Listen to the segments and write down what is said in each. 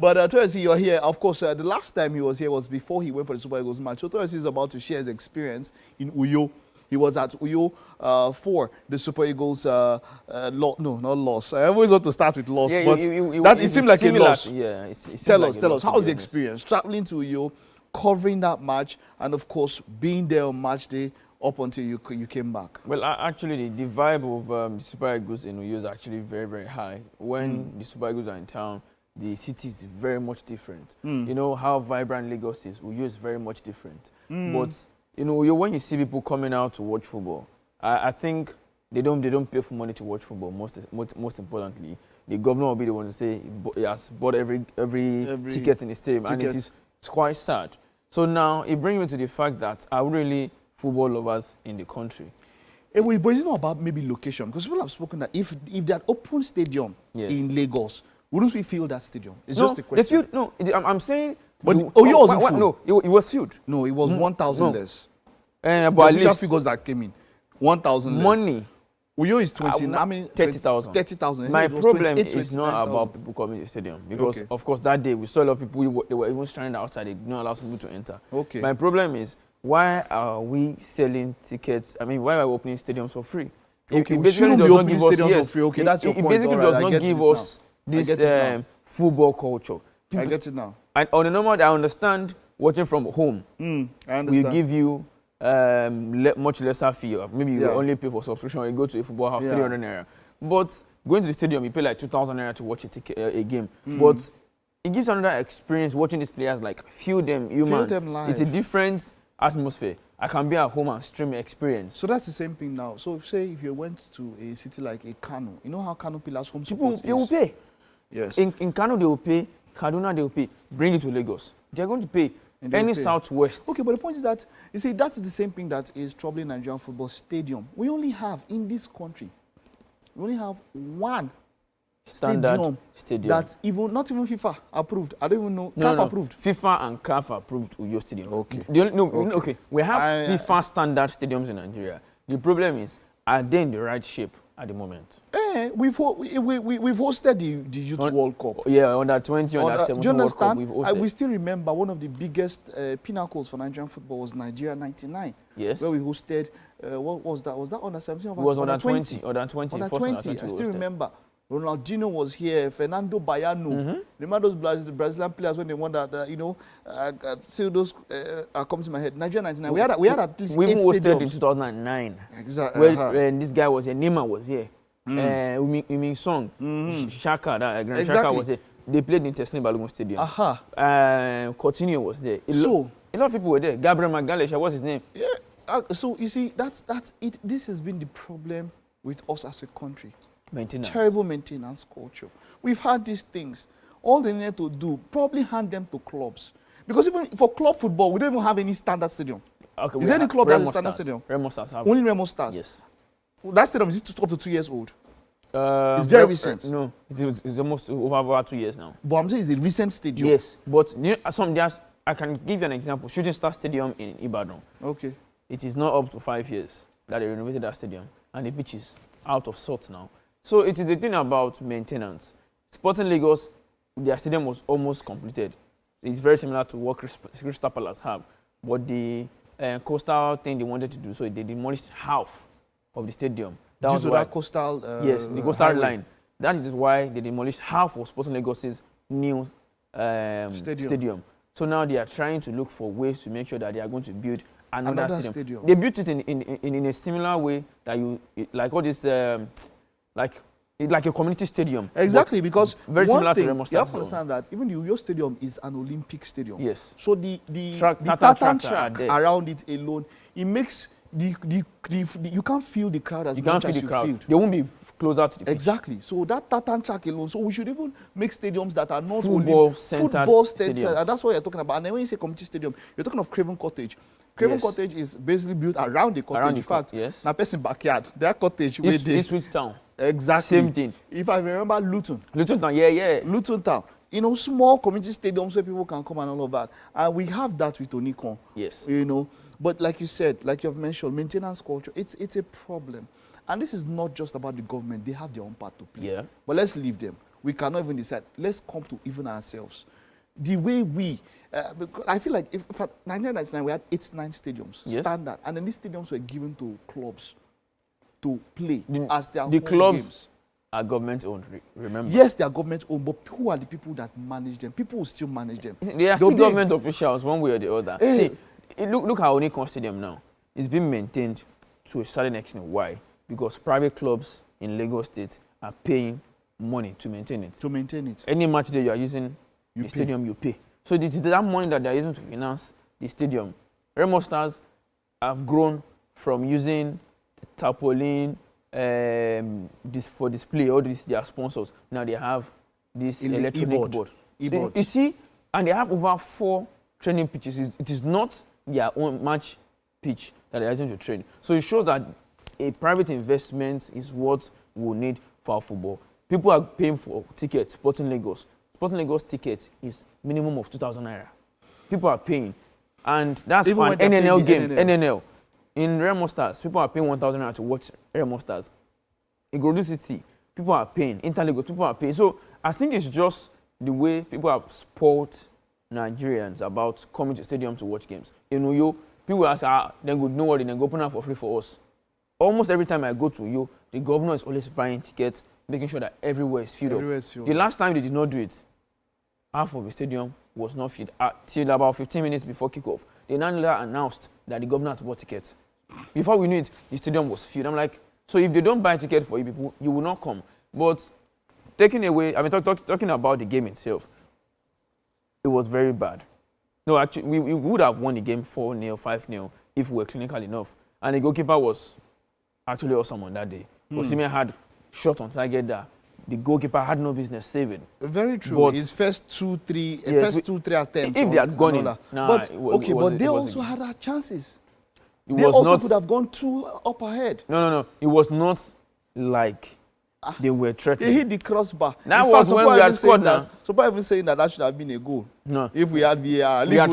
But Toyosi, you're here. Of course, the last time he was here was before he went for the Super Eagles match. So Toyosi is about to share his experience in Uyo. He was at Uyo for the Super Eagles. No, not loss. I always want to start with loss, but it seemed like a loss. Yeah, tell us, how was the experience traveling to Uyo, covering that match, and of course being there on match day up until you came back? Well, actually, the vibe of the Super Eagles in Uyo is actually very, very high. When the Super Eagles are in town, the city is very much different. You know how vibrant Lagos is. Uyo is very much different. But you know, when you see people coming out to watch football, I think they don't pay for money to watch football. Most importantly, the governor will be the one to say he has bought every ticket in the stadium, and it's quite sad. So now it brings me to the fact that are really football lovers in the country. But it's not about maybe location, because people have spoken that if that open stadium in Lagos, wouldn't we fill that stadium? It's just a question. I'm saying. But Uyo wasn't full. No, it was filled. No, it was 1,000 less. But the official figures that came in, 1,000 less. Money. Uyo is 20. I mean, 30,000. 30,000. My problem is not about people coming to the stadium, because of course that day we saw a lot of people. They were even standing outside. They did not allow people to enter. Okay. My problem is, why are we selling tickets? I mean, why are we opening stadiums for free? Okay, we shouldn't be opening stadiums for free. Okay, that's your point. It basically does not give us this football culture. I get it now. And on the normal, I understand watching from home. I understand. We give you much lesser fee. Maybe you only pay for subscription. You go to a football house, 300 naira. But going to the stadium, you pay like 2,000 naira to watch a game. But it gives another experience watching these players, like feel them human. Feel them live. It's a different atmosphere. I can be at home and stream experience. So that's the same thing now. So if you went to a city like a Kano, you know how Kano Pillars home support is? They will pay. Yes. In Kano they will pay. Kaduna they will pay. Bring it to Lagos. They are going to pay. Any Southwest. Okay, but the point is that, you see, that's the same thing that is troubling Nigerian football stadium. We only have, in this country, we only have one standard stadium that's not even FIFA approved. I don't even know. CAF approved. FIFA and CAF approved Uyo Stadium. Okay. Okay. We have FIFA standard stadiums in Nigeria. The problem is, are they in the right shape at the moment? We've hosted the Youth World Cup. Yeah, under 20, under 17 do you understand? World Cup. We still remember one of the biggest pinnacles for Nigerian football was Nigeria '99. Yes. Where we hosted, what was that? Was that under 17 or it was under 20? Under 20. Under 20. I still remember. Ronaldinho was here, Fernando Baiano. Remember those Brazilian players when they won that, still those are coming to my head. Nigeria '99. We had at least 8 stadiums. We hosted in 2009. Exactly. When this guy was here, Neymar was here. Umi Song, Shaka, Shaka was there. They played in Teslim Balogun Stadium. Coutinho was there. A lot of people were there. Gabriel Magalhaes, what's his name? Yeah. So you see, that's it. This has been the problem with us as a country. Maintenance. Terrible maintenance culture. We've had these things. All they need to do, probably hand them to clubs. Because even for club football, we don't even have any standard stadium. Okay, is there any club that has a standard stadium? Remo Stars have. Only Remo Stars? Yes. That stadium is up to 2 years old. It's very recent. No, it's almost over 2 years now. But I'm saying it's a recent stadium. Yes, but I can give you an example. Shooting Star Stadium in Ibadan. Okay. It is not up to 5 years that they renovated that stadium, and the pitch is out of sorts now. So it is a thing about maintenance. Sporting Lagos, their stadium was almost completed. It's very similar to what Crystal Palace have, but the coastal thing they wanted to do, so they demolished half of the stadium. Due to that coastal yes, the coastal line. That is why they demolished half of Sporting Lagos's new stadium. So now they are trying to look for ways to make sure that they are going to build another stadium. They built it in a similar way that like all this like a community stadium. Exactly, because very similar to Remo Stars. You have to understand that even the Uyo Stadium is an Olympic stadium. Yes. So the tartan track around it alone, it makes you can't feel the crowd as much as you feel. They won't be closer to the pitch. Exactly. So that tartan track alone. So we should even make stadiums that are not football centered. And that's what you're talking about. And then when you say community stadium, you're talking of Craven Cottage. Craven Cottage is basically built around the cottage. In fact, now person backyard, their cottage where they switch town. Exactly. Same thing. If I remember Luton Town, yeah. Luton Town. You know, small community stadiums where people can come and all of that. And we have that with Onikon. Yes. You know, but like you said, like you've mentioned, maintenance culture, it's a problem. And this is not just about the government. They have their own part to play. Yeah. But let's leave them. we cannot even decide. Let's come to even ourselves. The way because I feel like if 1999 we had 89 stadiums, standard, and then these stadiums were given to clubs to play as their home games. Are government owned, remember? Yes, they are government owned, but who are the people that manage them? People will still manage them. They are still government officials, one way or the other. See, look at Onikon Stadium now. It's been maintained to a certain extent. Why? Because private clubs in Lagos State are paying money to maintain it. Any match day you are using the stadium, you pay. So that money that they are using to finance the stadium. Remo Stars have grown from using tarpaulin, this for display, all these their sponsors. Now they have this electronic board. So you see, and they have over 4 training pitches. It is not their own match pitch that they are using to train. So it shows that a private investment is what we need for our football. People are paying for tickets. Sporting Lagos ticket is minimum of 2,000 naira. People are paying, and that's for an NNL game. NNL. In Remo Stars, people are paying 1,000 naira to watch Remo Stars. In Igorodu City, people are paying. Interlagos, people are paying. So I think it's just the way people have spoiled Nigerians about coming to stadium to watch games. In Uyo, people ask, then go, no worry, then go open up for free for us. Almost every time I go to Uyo, the governor is always buying tickets, making sure that everywhere is filled up. The last time they did not do it, half of the stadium was not filled till about 15 minutes before kickoff. They now announced that the governor had bought tickets. Before we knew it, the stadium was filled. I'm like, so if they don't buy a ticket for you people, you will not come. But taking away, I mean, talking about the game itself, it was very bad. No, actually, we would have won the game 4-0, 5-0 if we were clinical enough. And the goalkeeper was actually awesome on that day. Osimhen had shot on target that the goalkeeper had no business saving. Very true. But his first 2-3 attempts. If they had gone in, but they also had our chances. They also could have gone 2 up ahead. No. It was not like they were threatening. They hit the crossbar. That was when we had scored now. So people even saying that should have been a goal. No. If we had VAR, at least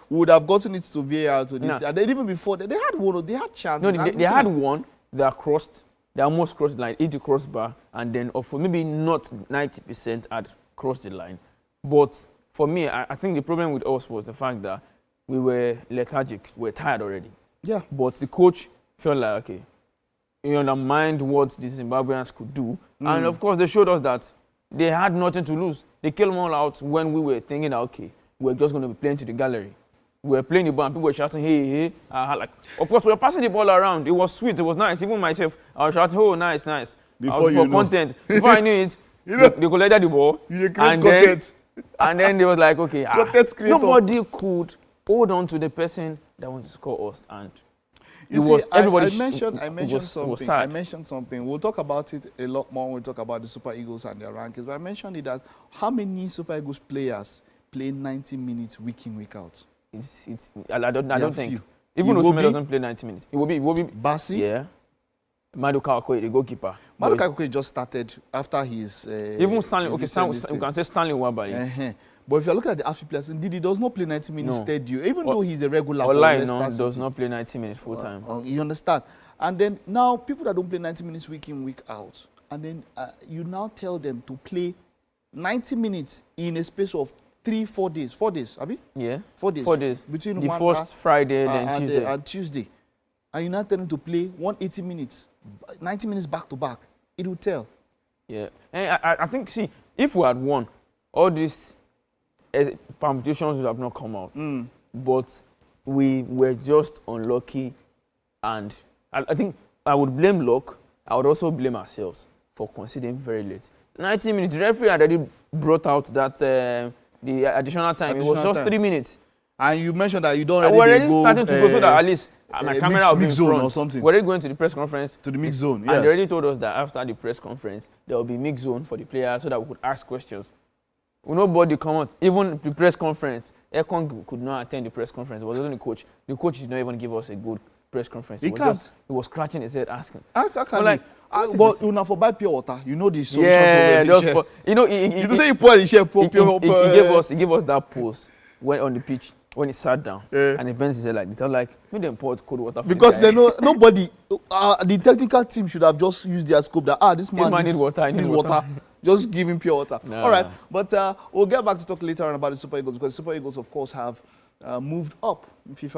we would have gotten it to VAR to this. And then even before that, they had one. They had chances. No, they had one. They crossed. They almost crossed the line, hit the crossbar, and then for maybe not 90% had crossed the line. But for me, I think the problem with us was the fact that we were lethargic. We were tired already. Yeah. But the coach felt like, okay, he undermined what the Zimbabweans could do. And of course, they showed us that they had nothing to lose. They killed them all out when we were thinking that, okay, we're just going to be playing to the gallery. We were playing the ball and people were shouting, hey, hey. Of course, we were passing the ball around. It was sweet. It was nice. Even myself, I was shouting, oh, nice, nice. Before content. Before I knew it, they collected the ball. And then they was like, okay, nobody could hold on to the person that wanted to score us. And I mentioned something. We'll talk about it a lot more when we talk about the Super Eagles and their rankings. But I mentioned it that how many Super Eagles players play 90 minutes week in, week out? I don't think. Even Osimhen doesn't play 90 minutes. It will be Basi? Yeah. Maduka Okoye, the goalkeeper. Maduka Okoye just started after his... even Stanley, we can say Stanley Wabali. But if you look at the outfield players, indeed, he does not play 90 minutes steady. Even though he's a regular for Leicester City. Does not play 90 minutes full time. You understand? And then now, people that don't play 90 minutes week in, week out, and then you now tell them to play 90 minutes in a space of 3-4 days. 4 days, Abi? Yeah. 4 days. 4 days. Between the first Friday, then Tuesday. And Tuesday. And you now tell them to play 180 minutes, 90 minutes back to back. It will tell. Yeah. And I think, see, if we had won, all these permutations would have not come out. But we were just unlucky. And I think I would blame luck. I would also blame ourselves for conceding very late. 90 minutes. The referee already brought out that the additional time. It was just 3 minutes. And you mentioned that you don't already go... starting to go so that at least my camera will be in front. Or something. We're already going to the press conference. To the mix zone, yes. And they already told us that after the press conference, there will be mix zone for the players so that we could ask questions. Nobody come out. Even the press conference, Ekong could not attend the press conference. It was only the coach. The coach did not even give us a good press conference. He was scratching his head asking. But you know, for buy pure water, you know the solution to the you know, you pour the share, he gave us that pose when on the pitch when he sat down and he bent his head like this. I was like, make them pour cold water. Because they know nobody, the technical team should have just used their scope that this man needs water. Just give him pure water. No. All right, but we'll get back to talk later on about the Super Eagles because Super Eagles, of course, have moved up in FIFA